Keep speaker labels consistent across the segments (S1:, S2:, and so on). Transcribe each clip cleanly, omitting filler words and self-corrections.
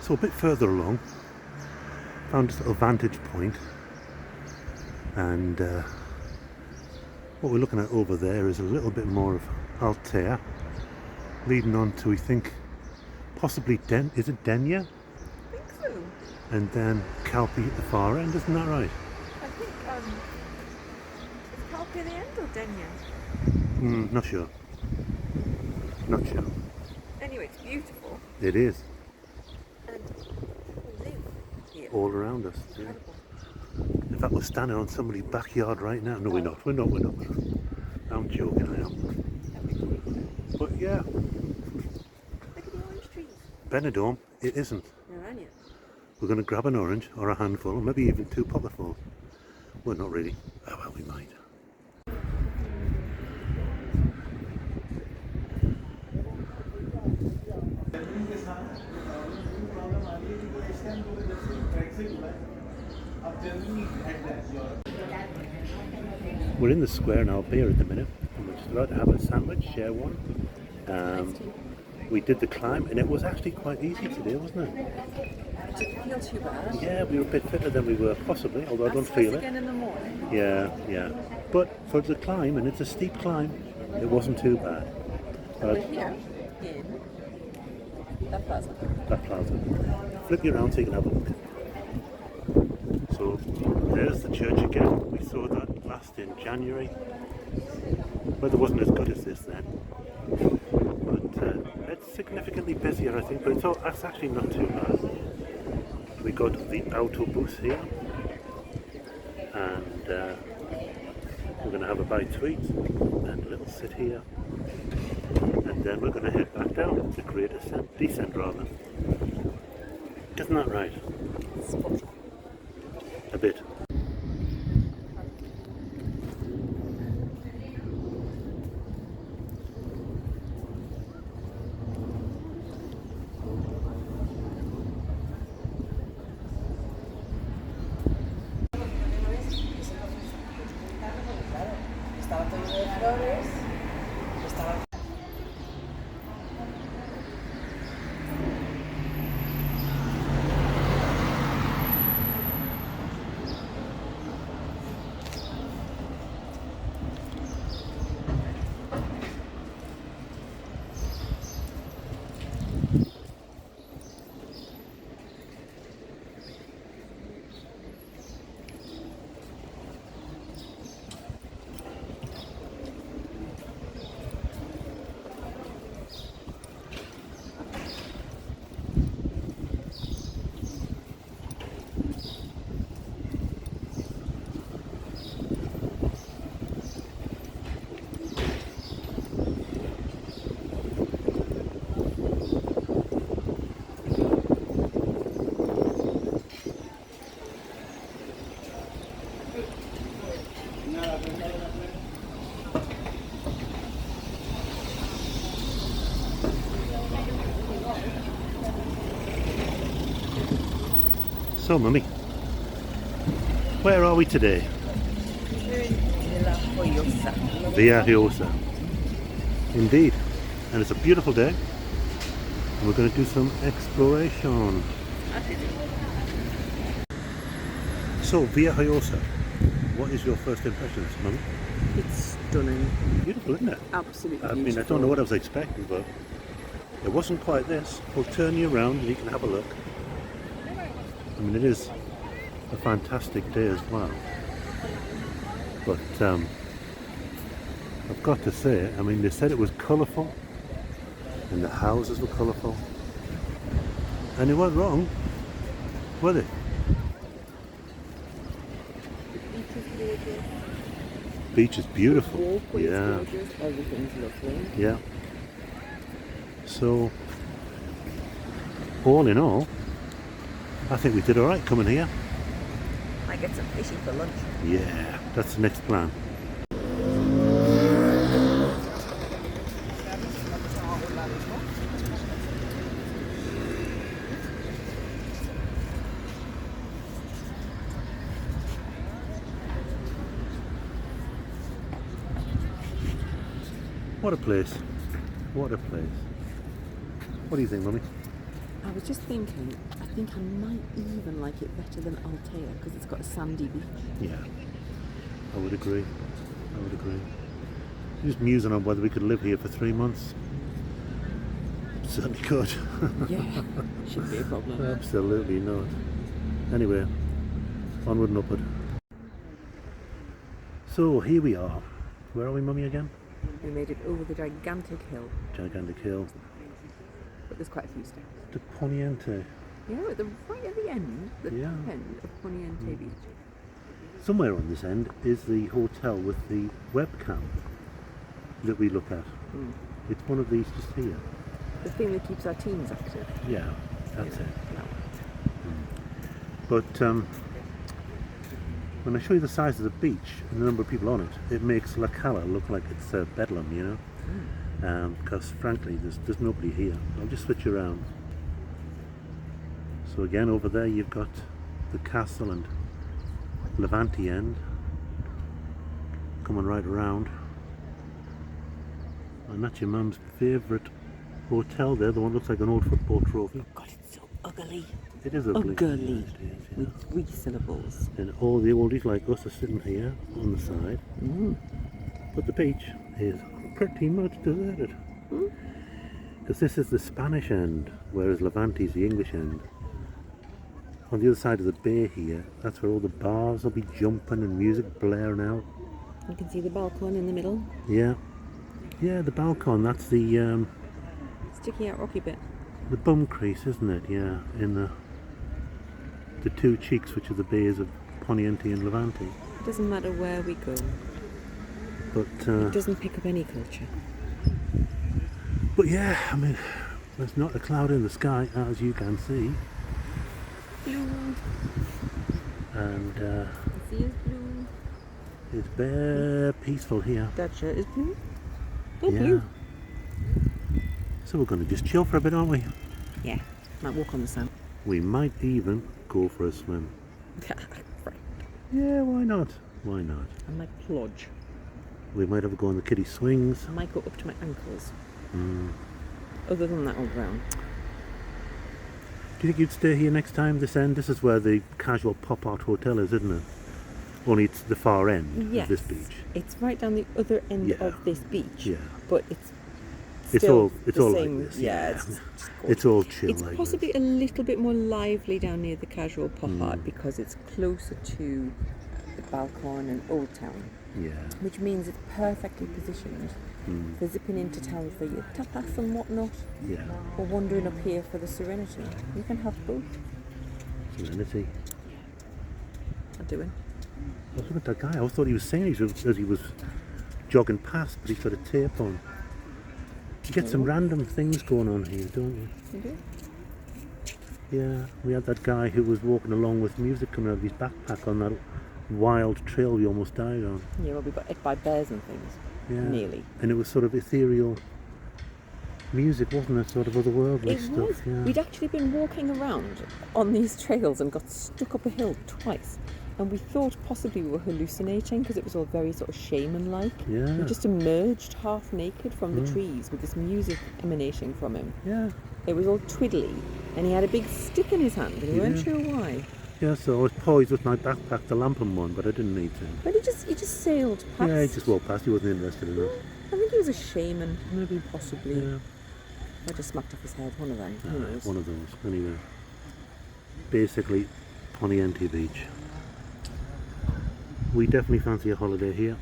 S1: So a bit further along, found this little vantage point, and what we're looking at over there is a little bit more of Altea, leading on to, we think, possibly is it Denia?
S2: I think so.
S1: And then Calpy at the far end, isn't that right?
S2: I think, is Calpe the end or Denia?
S1: Not sure. Not sure.
S2: Anyway, it's beautiful.
S1: It is.
S2: And we live here.
S1: All around us. Yeah.
S2: Incredible.
S1: In fact, we're standing on somebody's backyard right now. No, we're not. We're not. I'm joking, I am. But yeah,
S2: Look at the orange trees.
S1: Benidorm, it isn't.
S2: No, onion.
S1: We're going to grab an orange or a handful, or maybe even 2 pocketfuls. Well, not really. Oh, well, we might. We're in the square now here at the minute, and we're just about to have a sandwich, share one. We did the climb, and it was actually quite easy today, wasn't it?
S2: It didn't feel too bad.
S1: Yeah, we were a bit fitter than we were possibly, although I don't feel it.
S2: Again in the morning.
S1: Yeah. But for the climb, and it's a steep climb, it wasn't too bad.
S2: We're here in the Plaza.
S1: That Plaza. Flip you around so you can have a look. So there's the church again. We saw that last in January. Weather wasn't as good as this then, but it's significantly busier, I think. But that's actually not too bad. We got the autobus here, and we're going to have a bite to eat and a little sit here, and then we're going to head back down to create a descent rather. Isn't that right? A bit. So, Mummy, where are we today? Villajoyosa. Indeed. And it's a beautiful day. And we're going to do some exploration. So, Villajoyosa, what is your first impressions, Mummy?
S2: It's stunning.
S1: Beautiful, isn't it?
S2: Absolutely
S1: I mean, I don't know what I was expecting, but it wasn't quite this. We'll turn you around and you can have a look. I mean, it is a fantastic day as well. But I've got to say, I mean, they said it was colourful and the houses were colourful, and they weren't wrong, were they? Beach is beautiful. Yeah.
S2: Everything's lovely.
S1: Yeah. So, all in all, I think we did all right coming here.
S2: Might get some fishy for lunch.
S1: Yeah, that's the next plan. What a place. What a place. What do you think, Mummy?
S2: I was just thinking, I think I might even like it better than Altea because it's got a sandy beach.
S1: Yeah, I would agree. Just musing on whether we could live here for 3 months. Certainly could.
S2: Yeah, shouldn't be a problem.
S1: Absolutely not. Anyway, onward and upward. So here we are. Where are we, Mummy, again?
S2: We made it over the gigantic hill,
S1: Gigantic hill.
S2: but there's quite a few steps.
S1: To Poniente.
S2: Yeah, right at the end, the
S1: Yeah.
S2: top end of Poniente Beach.
S1: Somewhere on this end is the hotel with the webcam that we look at. It's one of these just here.
S2: The thing that keeps our teams active.
S1: Yeah, that's it.
S2: No.
S1: But when I show you the size of the beach and the number of people on it, it makes La Cala look like it's Bedlam, you know? Because frankly, there's nobody here. I'll just switch around. So again, over there you've got the castle and Levante end coming right around. And that's your mum's favourite hotel there, the one that looks like an old football trophy.
S2: God, it's so ugly.
S1: It is ugly.
S2: Ugly.
S1: Yeah, it is, yeah.
S2: With 3 syllables.
S1: And all the oldies like us are sitting here on the side. But the beach is pretty much deserted. Because this is the Spanish end, whereas Levante is the English end. On the other side of the bay here, that's where all the bars will be jumping and music blaring out.
S2: You can see the balcony in the middle.
S1: Yeah. Yeah, the balcony, that's the
S2: Sticky out rocky bit.
S1: bum crease, isn't it? Yeah, in the two cheeks, which are the bays of Poniente and Levante.
S2: It doesn't matter where we go.
S1: But
S2: It doesn't pick up any culture.
S1: but yeah, I mean, there's not a cloud in the sky, as you can see.
S2: Blue.
S1: And
S2: The sea is blue.
S1: it's bare peaceful here.
S2: That shirt is blue. Oh,
S1: Yeah.
S2: blue.
S1: So we're going to just chill for a bit, aren't we?
S2: Yeah. Might walk on the sand.
S1: We might even go for a swim.
S2: Right.
S1: Yeah, why not? Why not?
S2: I might plodge.
S1: We might have a go on the kiddie swings.
S2: I might go up to my ankles.
S1: Mm.
S2: Other than that, all round.
S1: Do you think you'd stay here next time, this end? This is where the casual pop art hotel is, isn't it? Only it's the far end
S2: Yes.
S1: of this beach.
S2: It's right down the other end
S1: Yeah.
S2: of this beach.
S1: Yeah.
S2: But it's
S1: It's
S2: still
S1: all
S2: the
S1: like
S2: same.
S1: this.
S2: Yeah,
S1: Yeah.
S2: it's just
S1: It's all chill
S2: It's
S1: like
S2: possibly
S1: this.
S2: a little bit more lively down near the casual pop art because it's closer to the balcony and Old Town,
S1: Yeah.
S2: which means it's perfectly positioned for zipping into town for your tapas and whatnot,
S1: Yeah.
S2: or wandering up here for the serenity. You can have both.
S1: Serenity.
S2: I'm doing.
S1: I was looking at that guy. I always thought he was singing as he was jogging past, but he's got a tape on. You get some random things going on here, don't you?
S2: You do?
S1: Yeah, we had that guy who was walking along with music coming out of his backpack on that wild trail we almost died on.
S2: Yeah, well, we got hit by bears and things.
S1: Yeah.
S2: Nearly.
S1: And it was sort of ethereal music, wasn't it? Sort of otherworldly
S2: It
S1: stuff.
S2: was.
S1: Yeah.
S2: We'd actually been walking around on these trails and got stuck up a hill twice. And we thought possibly we were hallucinating because it was all very sort of shaman-like.
S1: Yeah.
S2: We just emerged half naked from the trees with this music emanating from him.
S1: Yeah.
S2: It was all twiddly, and he had a big stick in his hand, and we weren't
S1: Yeah.
S2: sure why.
S1: Yeah, so I was poised with my backpack, the Lampum one, but I didn't need to.
S2: But he just sailed past.
S1: Yeah, he just walked past. He wasn't interested in us.
S2: I think he was a shaman, maybe possibly.
S1: Yeah.
S2: I just smacked off his head, one of them. Who knows?
S1: One of those. Anyway, basically, Poniente Beach. We definitely fancy a holiday here.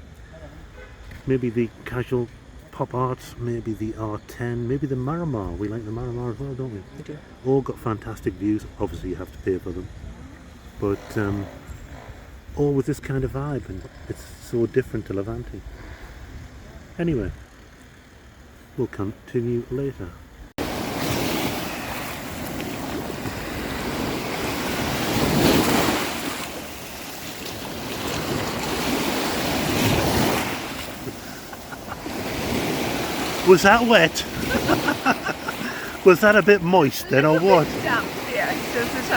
S1: Maybe the casual pop arts, maybe the R10, maybe the Maramar. We like the Maramar as well, don't we?
S2: We do.
S1: All got fantastic views. Obviously, you have to pay for them, but all with this kind of vibe, and it's so different to Levante. Anyway, we'll continue later. Was that wet? Was that a bit moist then, or what?
S2: Damp, yeah. There's